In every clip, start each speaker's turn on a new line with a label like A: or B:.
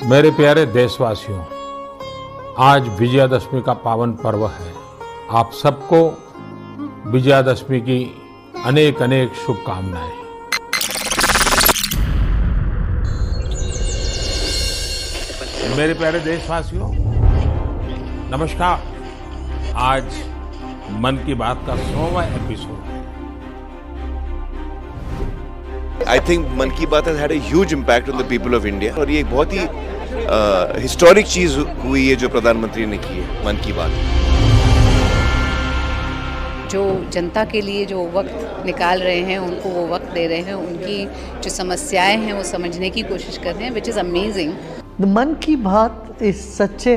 A: मेरे प्यारे देशवासियों, आज विजयादशमी का पावन पर्व है। आप सबको विजयादशमी की अनेक अनेक शुभकामनाएं। मेरे प्यारे देशवासियों, नमस्कार। आज मन की बात का 100वां एपिसोड है।
B: I think मन की बात has had a huge impact on the people of India और ये एक बहुत ही हिस्टोरिक चीज हुई है जो प्रधानमंत्री ने की है मन की बात।
C: जो जनता के लिए जो वक्त निकाल रहे हैं, उनको वो वक्त दे रहे हैं, उनकी जो समस्याएं हैं वो समझने की कोशिश कर रहे हैं, which is amazing.
D: The Man Ki Baat is such a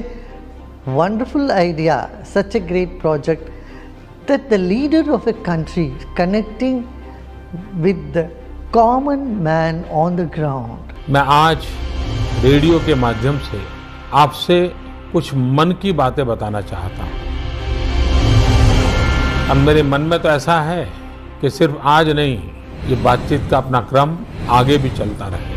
D: wonderful idea, such a great project that the leader of a country connecting with the common man on the ground.
A: मैं आज रेडियो के माध्यम से आपसे कुछ मन की बातें बताना चाहता हूँ। अब मेरे मन में तो ऐसा है कि सिर्फ आज नहीं, ये बातचीत का अपना क्रम आगे भी चलता रहे।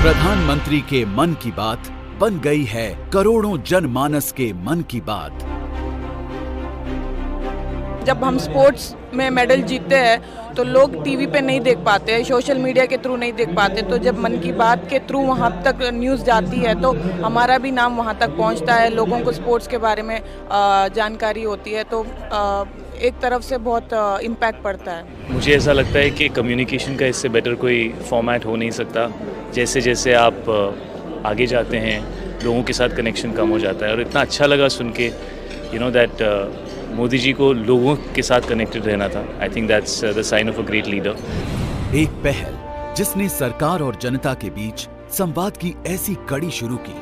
E: प्रधानमंत्री के मन की बात बन गई है करोड़ों जनमानस के मन की बात।
F: जब हम स्पोर्ट्स में मेडल जीतते हैं तो लोग टीवी पे नहीं देख पाते हैं, सोशल मीडिया के थ्रू नहीं देख पाते, तो जब मन की बात के थ्रू वहाँ तक न्यूज़ जाती है तो हमारा भी नाम वहाँ तक पहुँचता है, लोगों को स्पोर्ट्स के बारे में जानकारी होती है, तो एक तरफ से बहुत इम्पैक्ट पड़ता है।
G: मुझे ऐसा लगता है कि कम्युनिकेशन का इससे बेटर कोई फॉर्मेट हो नहीं सकता। जैसे जैसे आप आगे जाते हैं लोगों के साथ कनेक्शन कम हो जाता है, और इतना अच्छा लगा सुन के दैट मोदी जी को लोगों के साथ कनेक्टेड रहना था। I think that's the sign of a great leader.
E: एक पहल जिसने सरकार और जनता के बीच संवाद की ऐसी कड़ी शुरू की,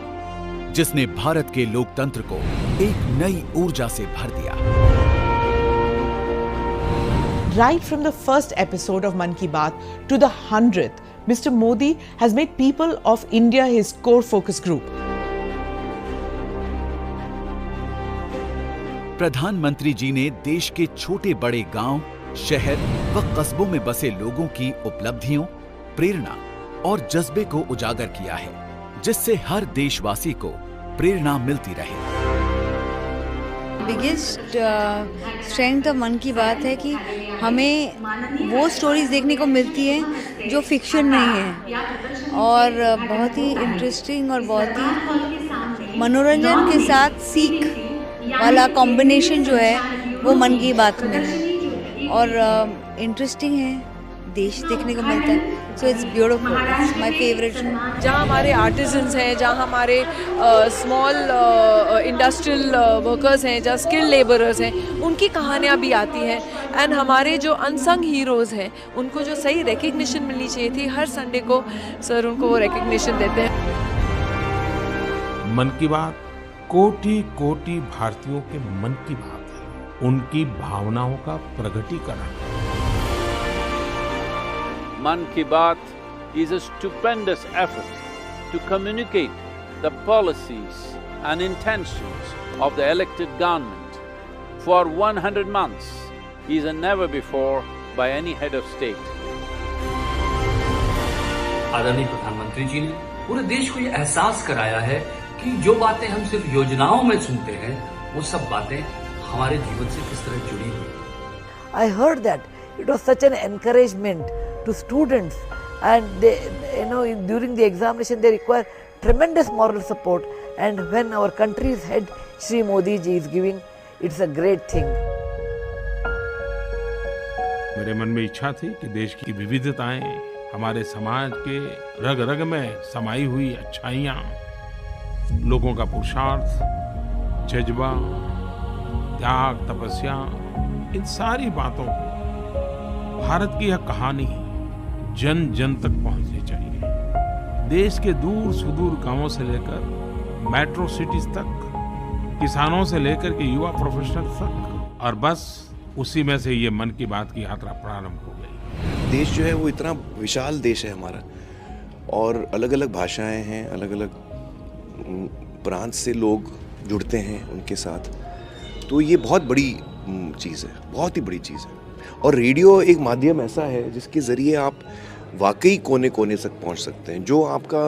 E: जिसने भारत के लोकतंत्र को एक नई ऊर्जा से भर दिया।
H: Right from the first episode of Man Ki Baat to the 100th, Mr. Modi has made people of India his core focus group.
E: प्रधानमंत्री जी ने देश के छोटे बड़े गांव, शहर व कस्बों में बसे लोगों की उपलब्धियों, प्रेरणा और जज्बे को उजागर किया है, जिससे हर देशवासी को प्रेरणा मिलती रहे।
I: बिगेस्ट स्ट्रेंथ ऑफ मन की बात है कि हमें वो स्टोरीज देखने को मिलती है जो फिक्शन नहीं है, और बहुत ही इंटरेस्टिंग और बहुत ही मनोरंजन के साथ सीख वाला कॉम्बिनेशन जो है वो मन की बात में है, और इंटरेस्टिंग है, देश देखने को मिलता है। So it's beautiful, it's my favourite.
F: जहाँ हमारे आर्टिजन्स हैं, जहाँ हमारे स्मॉल इंडस्ट्रियल वर्कर्स हैं, जहाँ स्किल लेबरर्स हैं, उनकी कहानियाँ भी आती हैं, एंड हमारे जो अनसंग हीरोज़ हैं उनको जो सही रिकग्निशन मिलनी चाहिए थी, हर संडे को सर उनको वो रिकग्निशन देते हैं।
A: मन की बात कोटि कोटि भारतीयों के मन की बात है, उनकी भावनाओं का प्रकटीकरण।
J: Man Ki Baat is a stupendous effort to communicate the policies and intentions of the elected government for 100 months is a never before by any head of state.
K: आदरणीय प्रधानमंत्री जी ने पूरे देश को ये एहसास कराया है कि जो बातें हम सिर्फ योजनाओं में सुनते हैं, वो सब बातें हमारे जीवन से किस तरह जुड़ी हुई हैं।
L: I heard that it was such an encouragement to students, and they, during the examination they require tremendous moral support, and when our country's head Shri Modi ji is giving, it's a great thing.
A: मेरे मन में इच्छा थी कि देश की विविधताएं, हमारे समाज के रग रग में समाई हुई अच्छाइयाँ, लोगों का पुरुषार्थ, जज्बा, त्याग, तपस्या, इन सारी बातों को, भारत की यह कहानी जन जन तक पहुंचनी चाहिए। देश के दूर सुदूर गांवों से लेकर मेट्रो सिटीज तक, किसानों से लेकर के युवा प्रोफेशनल तक, और बस उसी में से ये मन की बात की यात्रा प्रारंभ हो गई।
B: देश जो है वो इतना विशाल देश है हमारा, और अलग अलग भाषाएं हैं, अलग अलग प्रांत से लोग जुड़ते हैं उनके साथ, तो ये बहुत बड़ी चीज़ है, बहुत ही बड़ी चीज़ है। और रेडियो एक माध्यम ऐसा है जिसके ज़रिए आप वाकई कोने कोने तक पहुंच सकते हैं। जो आपका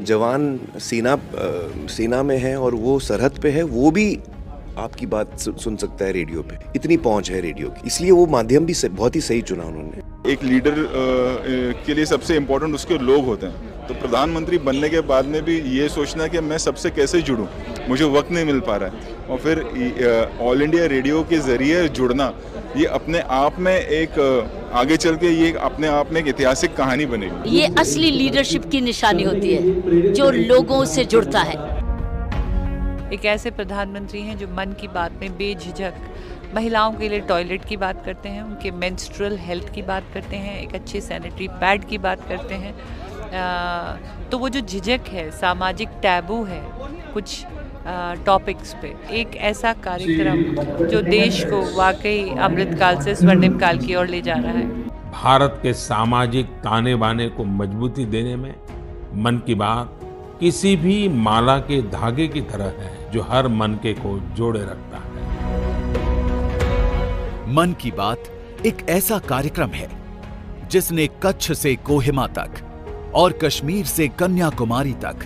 B: जवान सेना में है और वो सरहद पे है, वो भी आपकी बात सुन सकता है रेडियो पे। इतनी पहुंच है रेडियो की, इसलिए वो माध्यम भी बहुत ही सही चुना उन्होंने।
M: एक लीडर के लिए सबसे इम्पोर्टेंट उसके लोग होते हैं, तो प्रधानमंत्री बनने के बाद में भी ये सोचना कि मैं सबसे कैसे जुड़ूं, मुझे वक्त नहीं मिल पा रहा है, और फिर ऑल इंडिया रेडियो के ज़रिए जुड़ना, ये अपने आप में एक आगे चल के ये अपने आप में एक ऐतिहासिक कहानी बनेगी।
N: ये असली लीडरशिप की निशानी होती है, जो लोगों से जुड़ता है।
O: एक ऐसे प्रधानमंत्री हैं जो मन की बात में बेझिझक महिलाओं के लिए टॉयलेट की बात करते हैं, उनके मेंस्ट्रुअल हेल्थ की बात करते हैं, एक अच्छे सैनिटरी पैड की बात करते हैं। तो वो जो झिझक है, सामाजिक टैबू है कुछ टॉपिक्स पे, एक ऐसा कार्यक्रम जो देश को वाकई अमृतकाल से स्वर्णिम काल की ओर ले जा रहा है।
A: भारत के सामाजिक ताने बाने को मजबूती देने में मन की बात किसी भी माला के धागे की तरह है, जो हर मनके को जोड़े रखता है।
E: मन की बात एक ऐसा कार्यक्रम है जिसने कच्छ से कोहिमा तक और कश्मीर से कन्याकुमारी तक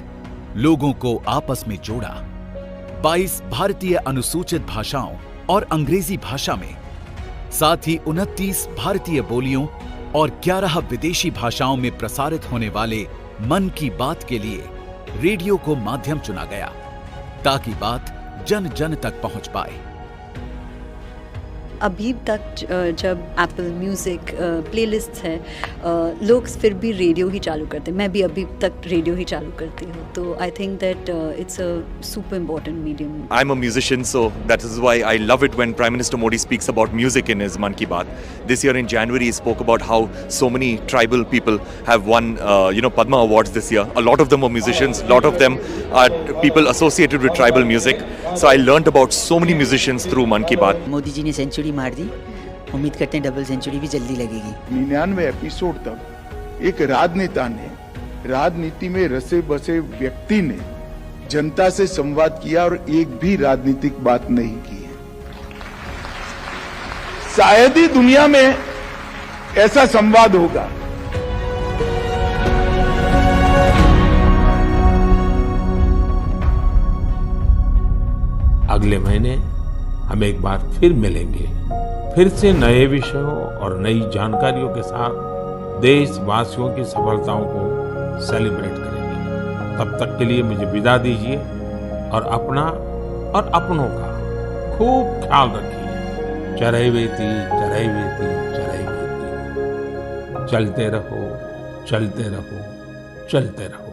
E: लोगों को आपस में जोड़ा। 22 भारतीय अनुसूचित भाषाओं और अंग्रेजी भाषा में, साथ ही 29 भारतीय बोलियों और 11 विदेशी भाषाओं में प्रसारित होने वाले मन की बात के लिए रेडियो को माध्यम चुना गया, ताकि बात जन जन तक पहुंच पाए।
I: अभी तक जब एप्पल म्यूज़िक प्लेलिस्ट है, लोग फिर भी रेडियो ही चालू करते हैं। मैं भी अभी तक रेडियो ही चालू करती हूँ। तो I think that it's a super important medium.
P: I am a musician, so that is why I love it when prime minister Modi speaks about music in his मन की बात। This year in January he spoke about how so many tribal people have won Padma awards this year. A lot of them were musicians, a lot of them are people associated with tribal music. So I learned about so many musicians through मन की बात।
Q: मोदी जी ने century मार दी, उम्मीद करते हैं double century भी जल्दी लगेगी।
M: 99 एपिसोड तक एक राजनेता ने, राजनीति में रसे बसे व्यक्ति ने जनता से संवाद किया और एक भी राजनीतिक बात नहीं की है। शायद ही दुनिया में ऐसा संवाद होगा।
A: अगले महीने हम एक बार फिर मिलेंगे, फिर से नए विषयों और नई जानकारियों के साथ देशवासियों की सफलताओं को सेलिब्रेट करेंगे। तब तक के लिए मुझे विदा दीजिए और अपना और अपनों का खूब ख्याल रखिए। चरैवेति चरैवेति चरैवेति। चलते रहो, चलते रहो, चलते रहो।